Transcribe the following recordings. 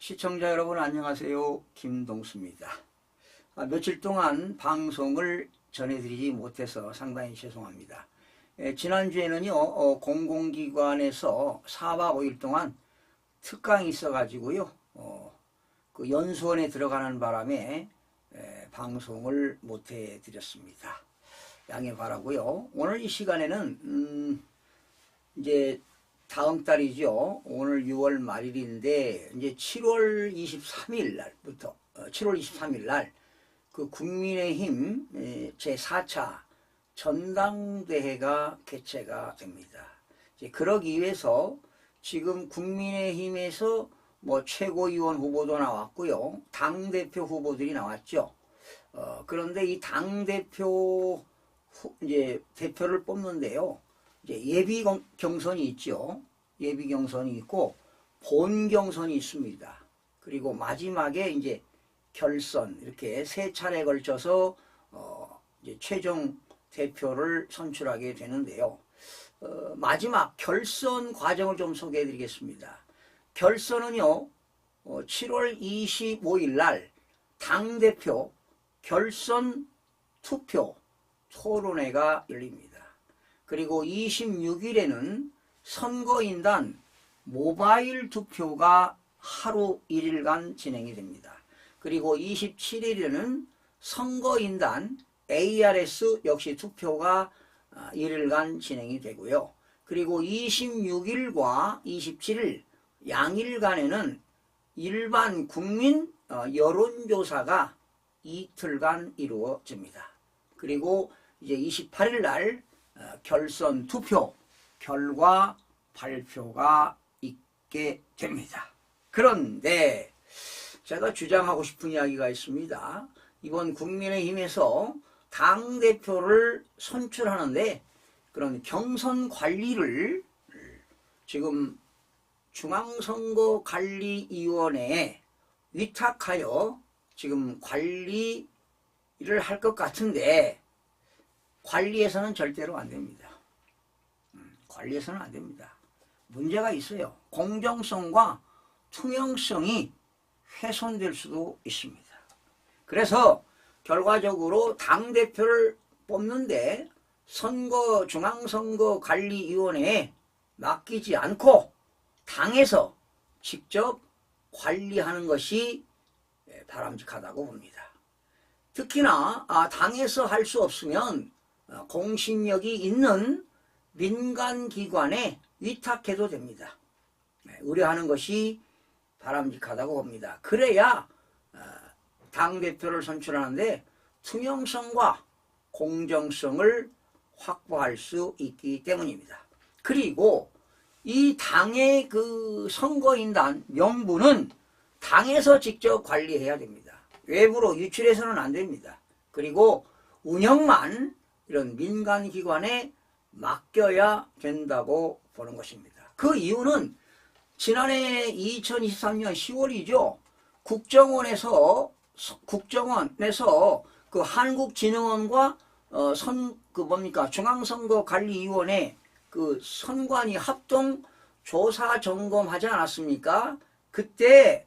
시청자 여러분 안녕하세요. 김동수입니다. 며칠 동안 방송을 전해드리지 못해서 상당히 죄송합니다. 지난주에는요 공공기관에서 4박 5일 동안 특강이 있어가지고요 그 연수원에 들어가는 바람에 방송을 못해드렸습니다. 양해 바라고요. 오늘 이 시간에는 이제 다음 달이죠. 오늘 6월 말일인데 이제 7월 23일 날부터 7월 23일 날 그 국민의힘 제4차 전당대회가 개최가 됩니다. 이제 그러기 위해서 지금 국민의힘에서 뭐 최고위원 후보도 나왔고요. 당대표 후보들이 나왔죠. 그런데 이 당대표 이제 대표를 뽑는데요. 이제 예비 경선이 있죠. 예비 경선이 있고 본 경선이 있습니다. 그리고 마지막에 이제 결선 이렇게 세 차례에 걸쳐서 이제 최종 대표를 선출하게 되는데요. 마지막 결선 과정을 좀 소개해 드리겠습니다. 결선은요 7월 25일 날 당대표 결선 투표 토론회가 열립니다. 그리고 26일에는 선거인단 모바일 투표가 하루 1일간 진행이 됩니다. 그리고 27일에는 선거인단 ARS 역시 투표가 1일간 진행이 되고요. 그리고 26일과 27일 양일간에는 일반 국민 여론조사가 이틀간 이루어집니다. 그리고 이제 28일 날 결선 투표 결과 발표가 있게 됩니다. 그런데 제가 주장하고 싶은 이야기가 있습니다. 이번 국민의힘에서 당대표를 선출하는데 그런 경선 관리를 지금 중앙선거관리위원회에 위탁하여 지금 관리를 할 것 같은데 관리에서는 절대로 안 됩니다. 관리에서는 안 됩니다. 문제가 있어요. 공정성과 투명성이 훼손될 수도 있습니다. 그래서 결과적으로 당대표를 뽑는데 중앙선거관리위원회에 맡기지 않고 당에서 직접 관리하는 것이 바람직하다고 봅니다. 특히나 당에서 할 수 없으면 공신력이 있는 민간기관에 위탁해도 됩니다. 의뢰하는 것이 바람직하다고 봅니다. 그래야 당대표를 선출하는데 투명성과 공정성을 확보할 수 있기 때문입니다. 그리고 이 당의 그 선거인단 명부는 당에서 직접 관리해야 됩니다. 외부로 유출해서는 안 됩니다. 그리고 운영만 이런 민간기관에 맡겨야 된다고 보는 것입니다. 그 이유는 지난해 2023년 10월이죠. 국정원에서 그 한국진흥원과 중앙선거관리위원회 그 선관위 합동 조사 점검하지 않았습니까? 그때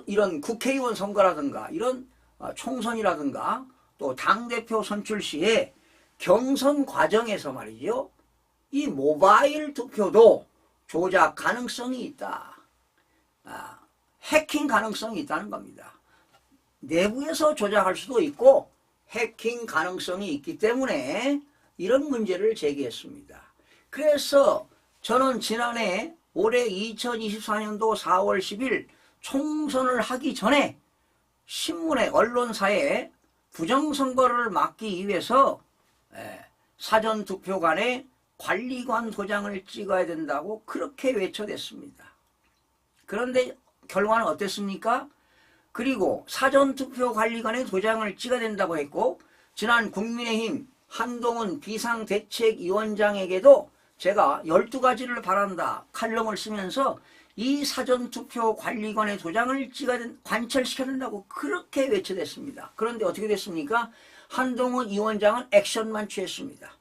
이런 국회의원 선거라든가 이런 총선이라든가 또 당대표 선출 시에 경선 과정에서 말이죠. 이 모바일 투표도 조작 가능성이 있다. 해킹 가능성이 있다는 겁니다. 내부에서 조작할 수도 있고 해킹 가능성이 있기 때문에 이런 문제를 제기했습니다. 그래서 저는 지난해 올해 2024년도 4월 10일 총선을 하기 전에 신문에 언론사에 부정선거를 막기 위해서 사전투표관에 관리관 도장을 찍어야 된다고 그렇게 외쳐댔습니다. 그런데 결과는 어땠습니까? 그리고 사전투표관리관에 도장을 찍어야 된다고 했고 지난 국민의힘 한동훈 비상대책위원장에게도 제가 12가지를 바란다 칼럼을 쓰면서 이 사전투표관리관에 도장을 관철시켜야 된다고 그렇게 외쳐댔습니다. 그런데 어떻게 됐습니까? 한동훈 위원장은 액션만 취했습니다.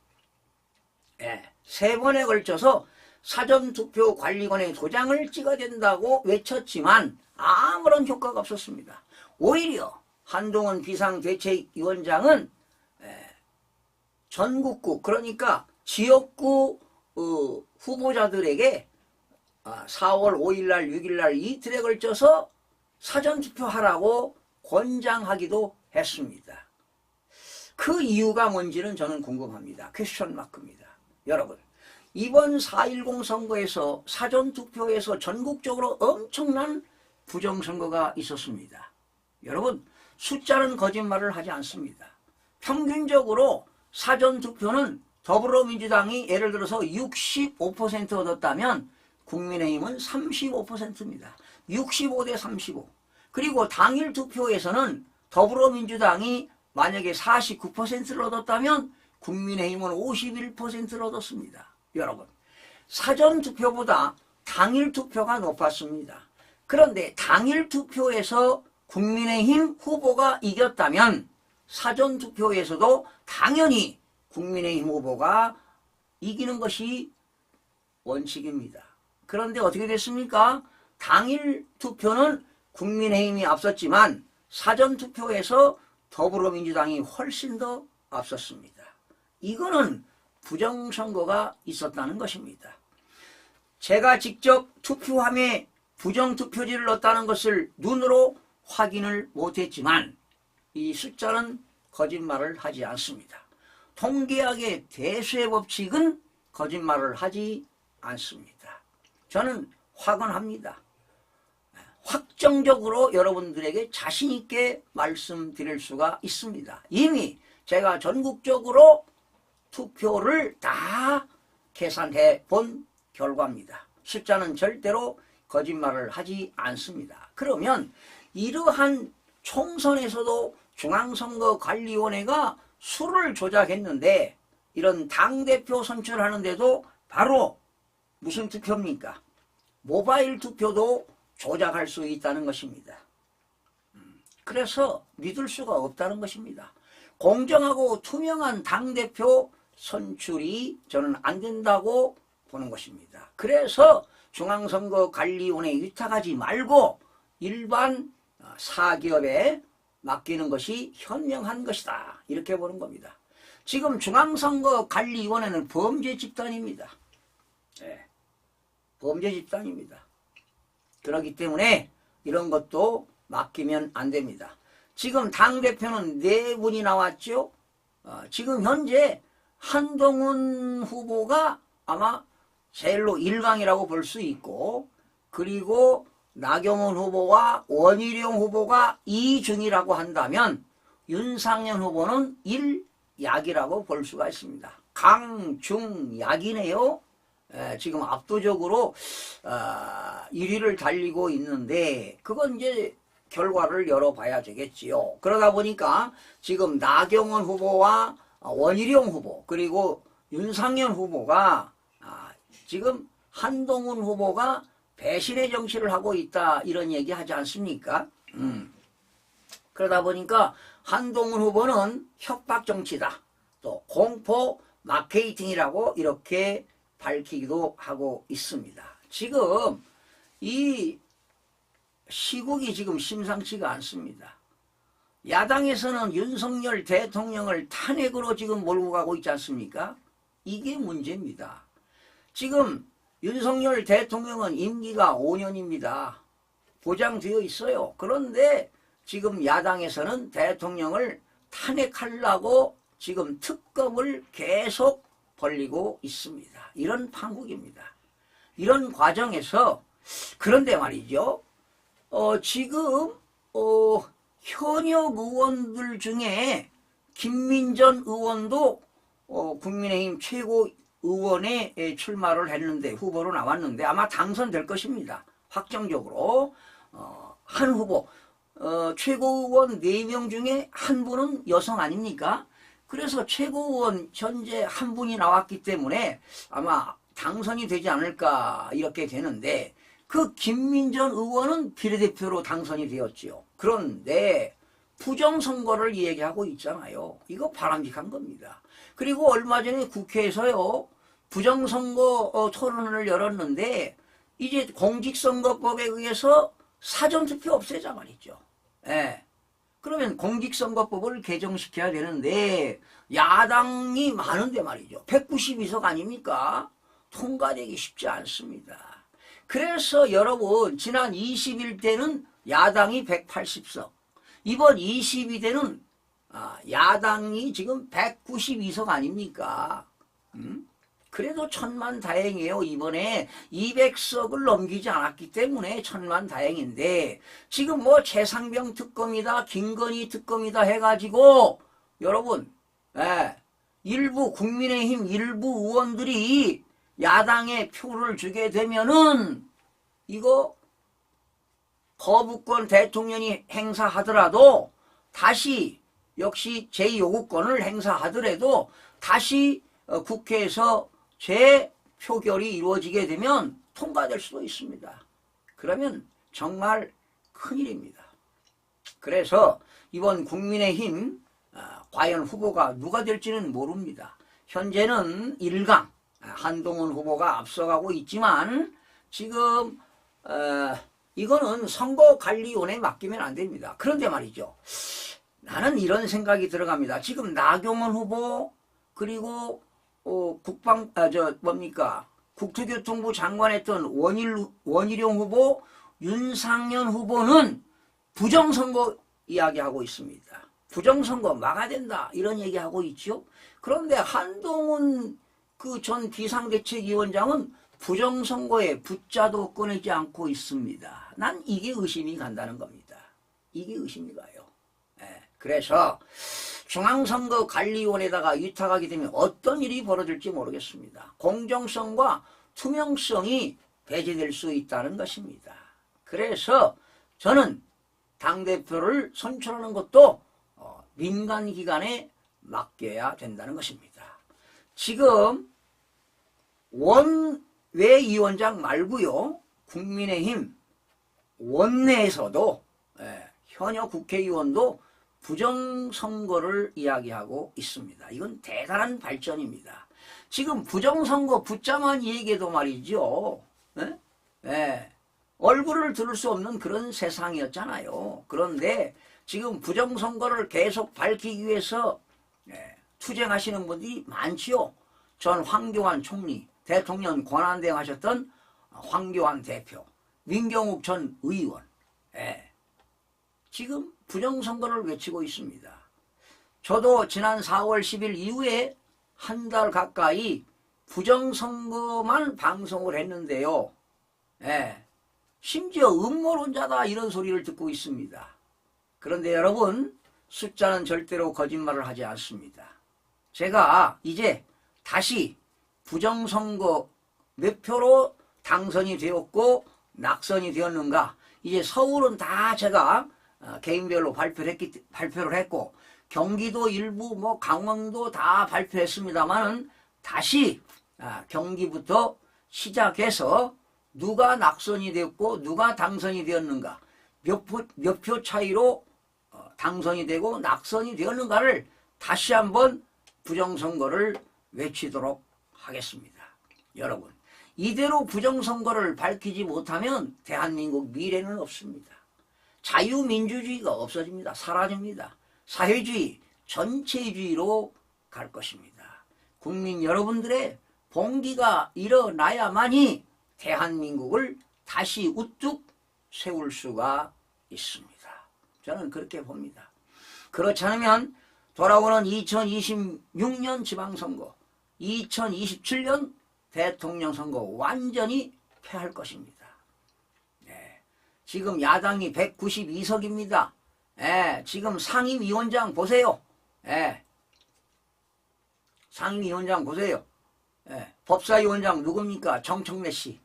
3번에 걸쳐서 사전투표관리관의 도장을 찍어야 된다고 외쳤지만 아무런 효과가 없었습니다. 오히려 한동훈 비상대책위원장은 전국구 그러니까 지역구 후보자들에게 4월 5일날 6일날 이틀에 걸쳐서 사전투표하라고 권장하기도 했습니다. 그 이유가 뭔지는 저는 궁금합니다. 퀘스천 마크입니다. 여러분, 이번 4.10 선거에서 사전투표에서 전국적으로 엄청난 부정선거가 있었습니다. 여러분, 숫자는 거짓말을 하지 않습니다. 평균적으로 사전투표는 더불어민주당이 예를 들어서 65% 얻었다면 국민의힘은 35%입니다. 65대 35. 그리고 당일 투표에서는 더불어민주당이 만약에 49%를 얻었다면 국민의힘은 51%를 얻었습니다. 여러분, 사전투표보다 당일 투표가 높았습니다. 그런데 당일 투표에서 국민의힘 후보가 이겼다면 사전투표에서도 당연히 국민의힘 후보가 이기는 것이 원칙입니다. 그런데 어떻게 됐습니까? 당일 투표는 국민의힘이 앞섰지만 사전투표에서 더불어민주당이 훨씬 더 앞섰습니다. 이거는 부정선거가 있었다는 것입니다. 제가 직접 투표함에 부정투표지를 넣었다는 것을 눈으로 확인을 못했지만 이 숫자는 거짓말을 하지 않습니다. 통계학의 대수의 법칙은 거짓말을 하지 않습니다. 저는 확언합니다. 확정적으로 여러분들에게 자신 있게 말씀드릴 수가 있습니다. 이미 제가 전국적으로 투표를 다 계산해 본 결과입니다. 숫자는 절대로 거짓말을 하지 않습니다. 그러면 이러한 총선에서도 중앙선거관리위원회가 수를 조작했는데 이런 당대표 선출하는데도 바로 무슨 투표입니까? 모바일 투표도 조작할 수 있다는 것입니다. 그래서 믿을 수가 없다는 것입니다. 공정하고 투명한 당대표 선출이 저는 안 된다고 보는 것입니다. 그래서 중앙선거관리위원회에 위탁하지 말고 일반 사기업에 맡기는 것이 현명한 것이다. 이렇게 보는 겁니다. 지금 중앙선거관리위원회는 범죄 집단입니다. 네, 범죄 집단입니다. 그렇기 때문에 이런 것도 맡기면 안 됩니다. 지금 당대표는 4분이 나왔죠. 지금 현재 한동훈 후보가 아마 제일로 1강이라고 볼 수 있고 그리고 나경원 후보와 원희룡 후보가 2중이라고 한다면 윤상현 후보는 1약이라고 볼 수가 있습니다. 강, 중, 약이네요. 지금 압도적으로 1위를 달리고 있는데 그건 이제 결과를 열어봐야 되겠지요. 그러다 보니까 지금 나경원 후보와 원희룡 후보 그리고 윤상현 후보가 지금 한동훈 후보가 배신의 정치를 하고 있다 이런 얘기 하지 않습니까? 그러다 보니까 한동훈 후보는 협박 정치다. 또 공포 마케팅이라고 이렇게 밝히기도 하고 있습니다. 지금 이 시국이 지금 심상치가 않습니다. 야당에서는 윤석열 대통령을 탄핵으로 지금 몰고 가고 있지 않습니까? 이게 문제입니다. 지금 윤석열 대통령은 임기가 5년입니다. 보장되어 있어요. 그런데 지금 야당에서는 대통령을 탄핵하려고 지금 특검을 계속 벌리고 있습니다. 이런 판국입니다. 이런 과정에서 그런데 말이죠. 지금 현역 의원들 중에 김민전 의원도 국민의힘 최고의원에 출마를 했는데 후보로 나왔는데 아마 당선될 것입니다. 확정적으로 한 후보 최고의원 4명 중에 한 분은 여성 아닙니까? 그래서 최고의원 현재 한 분이 나왔기 때문에 아마 당선이 되지 않을까 이렇게 되는데 그 김민전 의원은 비례대표로 당선이 되었지요. 그런데 부정선거를 얘기하고 있잖아요. 이거 바람직한 겁니다. 그리고 얼마 전에 국회에서요. 부정선거 토론을 열었는데 이제 공직선거법에 의해서 사전투표 없애자 말이죠. 예. 그러면 공직선거법을 개정시켜야 되는데 야당이 많은데 말이죠. 192석 아닙니까? 통과되기 쉽지 않습니다. 그래서 여러분 지난 20일 때는 야당이 180석, 이번 22대는 야당이 지금 192석 아닙니까? 그래도 천만다행이에요. 이번에 200석을 넘기지 않았기 때문에 천만다행인데 지금 뭐 최상병 특검이다 김건희 특검이다 해가지고 여러분 일부 국민의힘 일부 의원들이 야당에 표를 주게 되면은 이거 거부권 대통령이 행사하더라도 다시 역시 제2요구권을 행사하더라도 다시 국회에서 재표결이 이루어지게 되면 통과될 수도 있습니다. 그러면 정말 큰일입니다. 그래서 이번 국민의힘 과연 후보가 누가 될지는 모릅니다. 현재는 1강 한동훈 후보가 앞서가고 있지만 지금 이거는 선거관리위원회에 맡기면 안 됩니다. 그런데 말이죠. 나는 이런 생각이 들어갑니다. 지금 나경원 후보 그리고 국토교통부 장관했던 원희룡 후보, 윤상현 후보는 부정선거 이야기하고 있습니다. 부정선거 막아야 된다 이런 얘기하고 있죠. 그런데 한동훈 그 전 비상대책위원장은 부정선거에 붙자도 꺼내지 않고 있습니다. 난 이게 의심이 간다는 겁니다. 이게 의심이 가요. 그래서 중앙선거관리위원회에다가 위탁하게 되면 어떤 일이 벌어질지 모르겠습니다. 공정성과 투명성이 배제될 수 있다는 것입니다. 그래서 저는 당대표를 선출하는 것도 민간기관에 맡겨야 된다는 것입니다. 지금 원외위원장 말고요. 국민의힘 원내에서도 현역 국회의원도 부정선거를 이야기하고 있습니다. 이건 대단한 발전입니다. 지금 부정선거 붙자만 얘기해도 말이죠. 얼굴을 들을 수 없는 그런 세상이었잖아요. 그런데 지금 부정선거를 계속 밝히기 위해서 투쟁하시는 분들이 많지요. 전 황교안 총리, 대통령 권한대행 하셨던 황교안 대표, 민경욱 전 의원 지금 부정선거를 외치고 있습니다. 저도 지난 4월 10일 이후에 한 달 가까이 부정선거만 방송을 했는데요. 심지어 음모론자다 이런 소리를 듣고 있습니다. 그런데 여러분 숫자는 절대로 거짓말을 하지 않습니다. 제가 이제 다시 부정선거 몇 표로 당선이 되었고 낙선이 되었는가 이제 서울은 다 제가 개인별로 발표를 했고 경기도 일부 뭐 강원도 다 발표했습니다만 다시 경기부터 시작해서 누가 낙선이 되었고 누가 당선이 되었는가 몇 표 차이로 당선이 되고 낙선이 되었는가를 다시 한번 부정선거를 외치도록 하겠습니다. 여러분 이대로 부정선거를 밝히지 못하면 대한민국 미래는 없습니다. 자유민주주의가 없어집니다. 사라집니다. 사회주의, 전체주의로 갈 것입니다. 국민 여러분들의 봉기가 일어나야만이 대한민국을 다시 우뚝 세울 수가 있습니다. 저는 그렇게 봅니다. 그렇지 않으면 돌아오는 2026년 지방선거, 2027년 대통령 선거 완전히 패할 것입니다. 지금 야당이 192석입니다. 지금 상임위원장 보세요. 상임위원장 보세요. 법사위원장 누굽니까? 정청래 씨.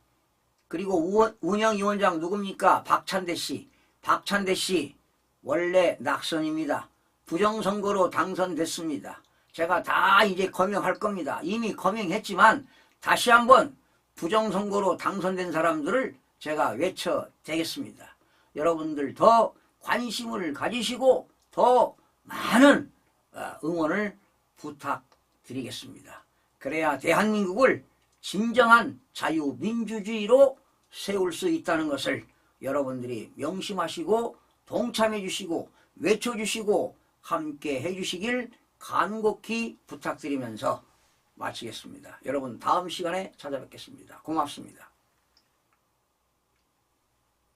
그리고 운영위원장 누굽니까? 박찬대 씨. 박찬대 씨 원래 낙선입니다. 부정선거로 당선됐습니다. 제가 다 이제 검명할 겁니다. 이미 검명했지만 다시 한번 부정선거로 당선된 사람들을 제가 외쳐대겠습니다. 여러분들 더 관심을 가지시고 더 많은 응원을 부탁드리겠습니다. 그래야 대한민국을 진정한 자유민주주의로 세울 수 있다는 것을 여러분들이 명심하시고 동참해 주시고 외쳐주시고 함께 해주시길 간곡히 부탁드리면서 마치겠습니다. 여러분 다음 시간에 찾아뵙겠습니다. 고맙습니다.